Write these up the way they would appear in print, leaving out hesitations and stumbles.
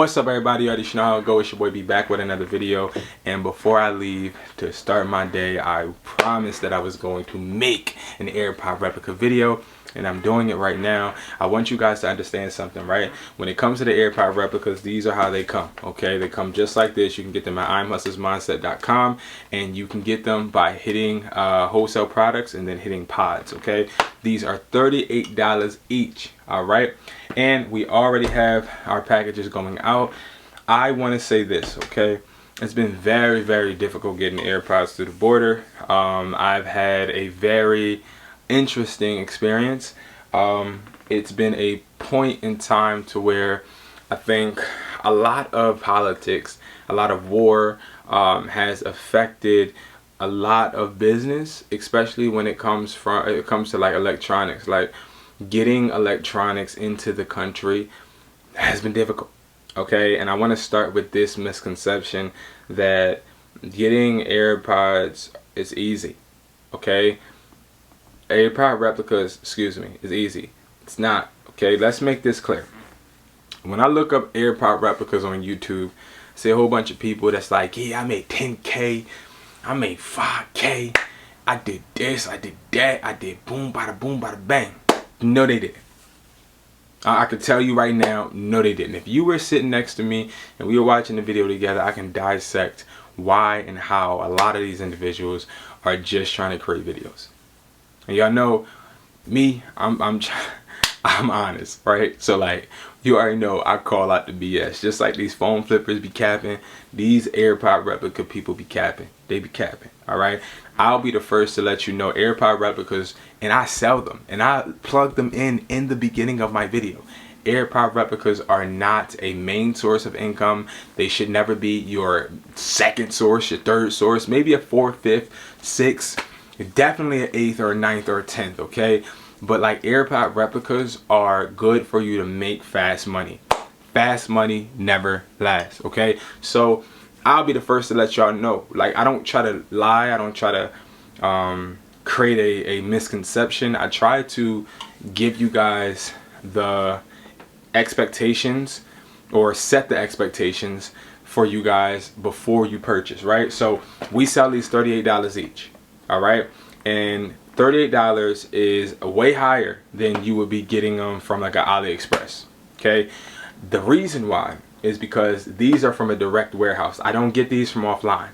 What's up, everybody? You already know how it goes. It's your boy B back with another video. And before I leave to start my day, I promised that I was going to make an Airpod replica video, and I'm doing it right now. I want you guys to understand something, right? When it comes to the Airpod replicas, these are how they come, okay? They come just like this. You can get them at imhustlersmindset.com, and you can get them by hitting Wholesale Products and then hitting Pods, okay? These are $38 each, all right? And we already have our packages going out. I want to say this, okay? It's been very, very difficult getting AirPods through the border. I've had a very interesting experience. It's been a point in time to where I think a lot of politics, a lot of war has affected a lot of business, especially when it comes to like electronics. Like, getting electronics into the country has been difficult, okay? And I want to start with this misconception that getting AirPods is easy, okay? AirPod replicas, excuse me, is easy. It's not, okay? Let's make this clear. When I look up AirPod replicas on YouTube, I see a whole bunch of people that's like, yeah, I made 10K, I made 5K, I did this, I did that, I did boom, bada bang. No, they didn't. I can tell you right now, no, they didn't. If you were sitting next to me and we were watching the video together, I can dissect why and how a lot of these individuals are just trying to create videos. And y'all know me, I'm honest, right? So like, you already know I call out the BS. Just like these phone flippers be capping, these AirPod replica people be capping. They be capping, all right? I'll be the first to let you know AirPod replicas, and I sell them, and I plug them in the beginning of my video. AirPod replicas are not a main source of income. They should never be your second source, your third source, maybe a fourth, fifth, sixth, definitely an eighth or a ninth or a 10th, okay? But like, AirPod replicas are good for you to make fast money. Fast money never lasts, okay? So I'll be the first to let y'all know. Like, I don't try to lie. I don't try to create a misconception. I try to give you guys the expectations, or set the expectations for you guys before you purchase, right? So we sell these $38 each, all right? And $38 is way higher than you would be getting them from like an AliExpress, okay? The reason why is because these are from a direct warehouse. I don't get these from offline.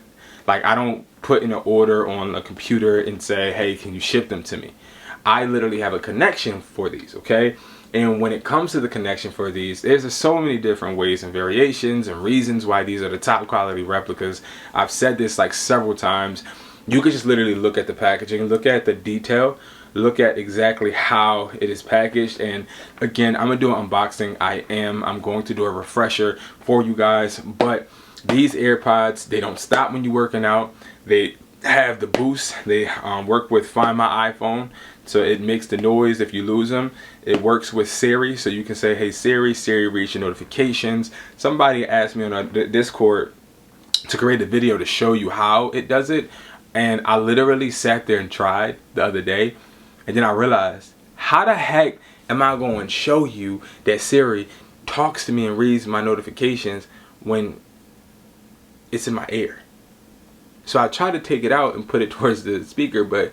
Like, I don't put in an order on a computer and say, hey, can you ship them to me? I literally have a connection for these, okay? And when it comes to the connection for these, there's so many different ways and variations and reasons why these are the top quality replicas. I've said this like several times. You could just literally look at the packaging, look at the detail, look at exactly how it is packaged. And again, I'm gonna do an unboxing. I'm going to do a refresher for you guys. But these AirPods, they don't stop when you're working out. They have the boost. They work with Find My iPhone, so it makes the noise if you lose them. It works with Siri, so you can say, hey Siri, reach your notifications. Somebody asked me on a Discord to create a video to show you how it does it. And I literally sat there and tried the other day. And then I realized, how the heck am I going to show you that Siri talks to me and reads my notifications when it's in my ear? So I tried to take it out and put it towards the speaker, but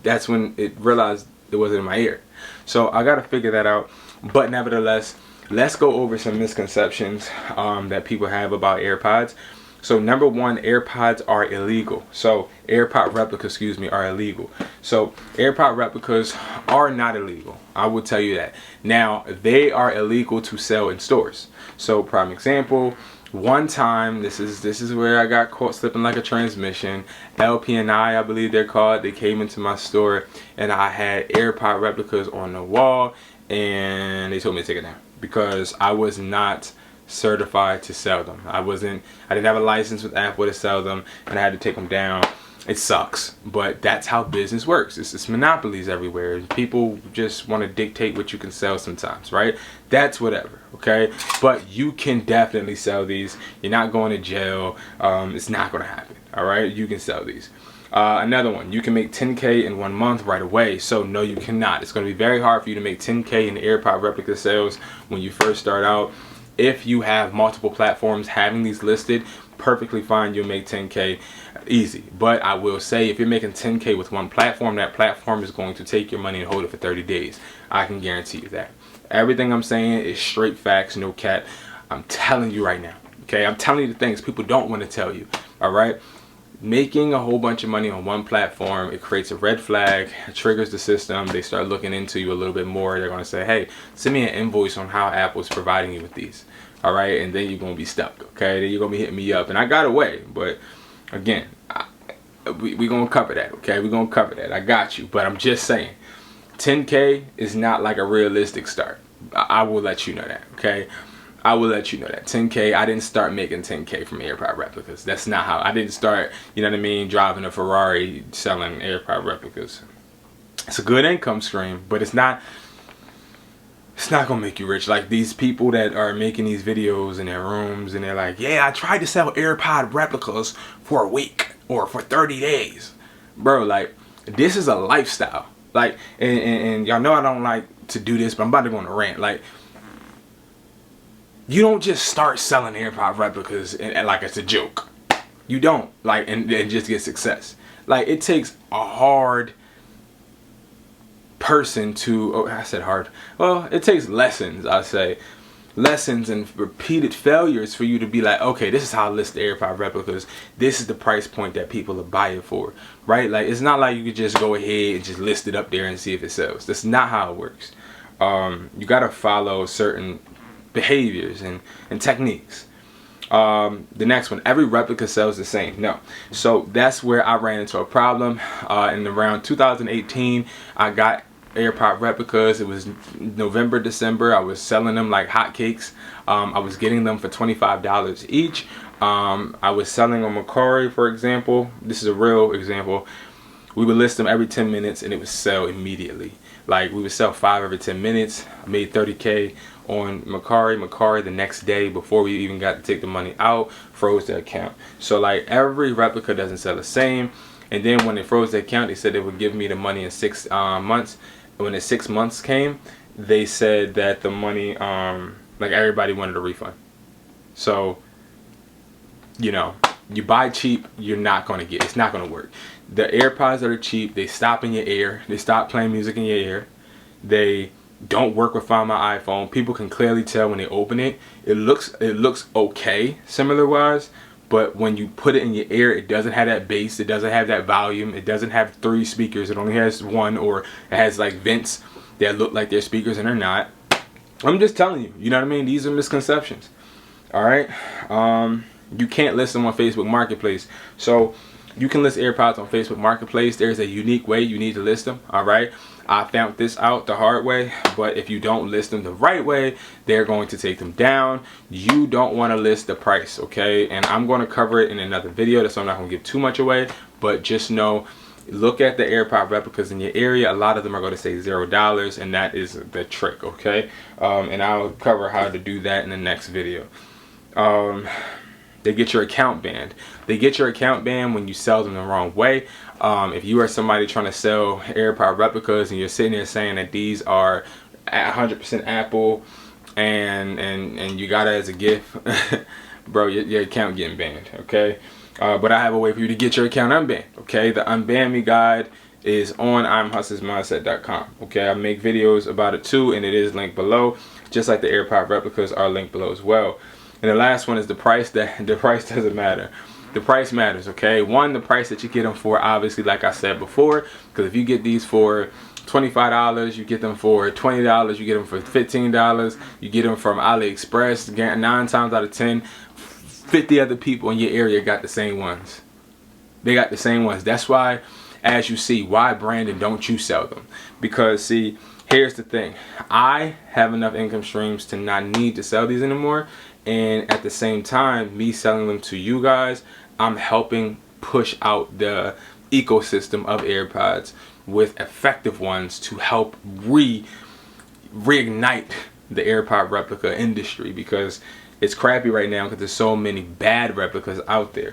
that's when it realized it wasn't in my ear. So I got to figure that out. But nevertheless, let's go over some misconceptions that people have about AirPods. So number one, AirPods are illegal. So AirPod replicas, excuse me, are illegal. So AirPod replicas are not illegal. I will tell you that. Now, they are illegal to sell in stores. So prime example, one time, this is where I got caught slipping like a transmission. LP&I believe they're called. They came into my store and I had AirPod replicas on the wall, and they told me to take it down because I was not certified to sell them. I didn't have a license with Apple to sell them, and I had to take them down. It sucks, but that's how business works. It's monopolies everywhere, and people just want to dictate what you can sell sometimes, right? That's whatever, okay? But you can definitely sell these. You're not going to jail. It's not going to happen, all right? You can sell these. Another one, you can make 10K in 1 month right away. So no, you cannot. It's going to be very hard for you to make 10K in AirPod replica sales when you first start out. if you have multiple platforms having these listed, perfectly fine, you'll make 10K easy. But I will say, if you're making 10K with one platform, that platform is going to take your money and hold it for 30 days. I can guarantee you that. Everything I'm saying is straight facts, no cat. I'm telling you right now, okay? I'm telling you the things people don't want to tell you, all right? Making a whole bunch of money on one platform, it creates a red flag, it triggers the system. They start looking into you a little bit more. They're going to say, hey, send me an invoice on how Apple's providing you with these, all right? And then you're going to be stuck, okay? Then you're going to be hitting me up. And I got away, but again, we're going to cover that, okay? We're going to cover that. I got you, but I'm just saying, 10K is not like a realistic start. I will let you know that, okay? I will let you know that 10K, I didn't start making 10K from AirPod replicas. That's not how, I didn't start, you know what I mean, driving a Ferrari selling AirPod replicas. It's a good income stream, but it's not gonna make you rich. Like these people that are making these videos in their rooms and they're like, yeah, I tried to sell AirPod replicas for a week or for 30 days. Bro, like, this is a lifestyle. Like, and y'all know I don't like to do this, but I'm about to go on a rant. Like, you don't just start selling AirPod replicas and like it's a joke. You don't, like, and just get success. Like, it takes a hard person to, oh, I said hard. Well, it takes lessons, I say. Lessons and repeated failures for you to be like, okay, this is how I list the AirPod replicas. This is the price point that people will buy it for, right? Like, it's not like you could just go ahead and just list it up there and see if it sells. That's not how it works. You got to follow certain behaviors and techniques. The next one, every replica sells the same. No. So that's where I ran into a problem. In around 2018, I got AirPod replicas. It was November, December. I was selling them like hotcakes. I was getting them for $25 each. I was selling on MERCARI, for example. This is a real example. We would list them every 10 minutes and it would sell immediately. Like, we would sell 5 every 10 minutes. I made 30K on MERCARI the next day before we even got to take the money out, froze the account. So like, every replica doesn't sell the same. And then when they froze the account, they said they would give me the money in 6 months. When the 6 months came, they said that the money, like, everybody wanted a refund. So, you know, you buy cheap, you're not going to get, it's not going to work. The AirPods that are cheap, they stop in your ear. They stop playing music in your ear. They don't work with Find My iPhone. People can clearly tell when they open it. It looks okay, similar wise, but when you put it in your ear, it doesn't have that bass. It doesn't have that volume. It doesn't have 3 speakers. It only has 1, or it has like vents that look like they're speakers and they're not. I'm just telling you, you know what I mean? These are misconceptions. All right. You can't list them on Facebook Marketplace. So you can list AirPods on Facebook Marketplace. There's a unique way you need to list them. All right. I found this out the hard way, but if you don't list them the right way, they're going to take them down. You don't want to list the price, okay? And I'm going to cover it in another video, so I'm not going to give too much away, but just know, look at the AirPod replicas in your area. A lot of them are going to say $0, and that is the trick, okay? And I'll cover how to do that in the next video. They get your account banned. They get your account banned when you sell them the wrong way. If you are somebody trying to sell AirPod replicas and you're sitting there saying that these are 100% Apple and you got it as a gift, bro, your account getting banned, okay? But I have a way for you to get your account unbanned, okay? The Unban Me guide is on imhustlersmindset.com, okay? I make videos about it too, and it is linked below, just like the AirPod replicas are linked below as well. And the last one is the price. The price doesn't matter. The price matters, okay? One, the price that you get them for, obviously, like I said before, because if you get these for $25, you get them for $20, you get them for $15, you get them from AliExpress. 9 times out of 10, 50 other people in your area got the same ones. They got the same ones. That's why, as you see, why, Brandon, don't you sell them? Because, see, here's the thing. I have enough income streams to not need to sell these anymore. And at the same time, me selling them to you guys, I'm helping push out the ecosystem of AirPods with effective ones to help reignite the AirPod replica industry, because it's crappy right now because there's so many bad replicas out there.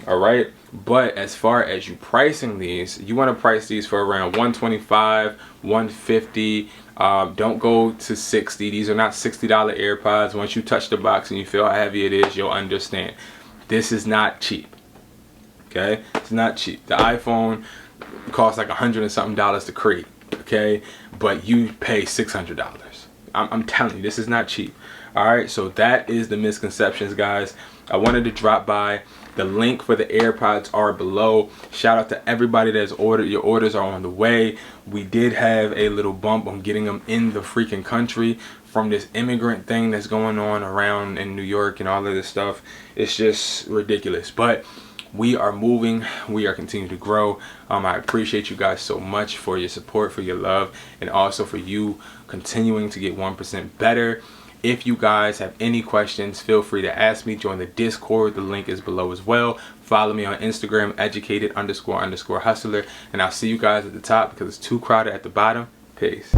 All right, but as far as you pricing these, you want to price these for around $125, $150. Don't go to 60. These are not $60 AirPods. Once you touch the box and you feel how heavy it is, you'll understand. This is not cheap. Okay, it's not cheap. The iPhone costs like $100 and something to create. Okay, but you pay $600. I'm telling you, this is not cheap. All right, so that is the misconceptions, guys. I wanted to drop by. The link for the AirPods are below. Shout out to everybody that's ordered. Your orders are on the way. We did have a little bump on getting them in the freaking country from this immigrant thing that's going on around in New York and all of this stuff. It's just ridiculous, but we are moving. We are continuing to grow. I appreciate you guys so much for your support, for your love, and also for you continuing to get 1% better. If you guys have any questions, feel free to ask me. Join the Discord. The link is below as well. Follow me on Instagram, educated__hustler. And I'll see you guys at the top because it's too crowded at the bottom. Peace.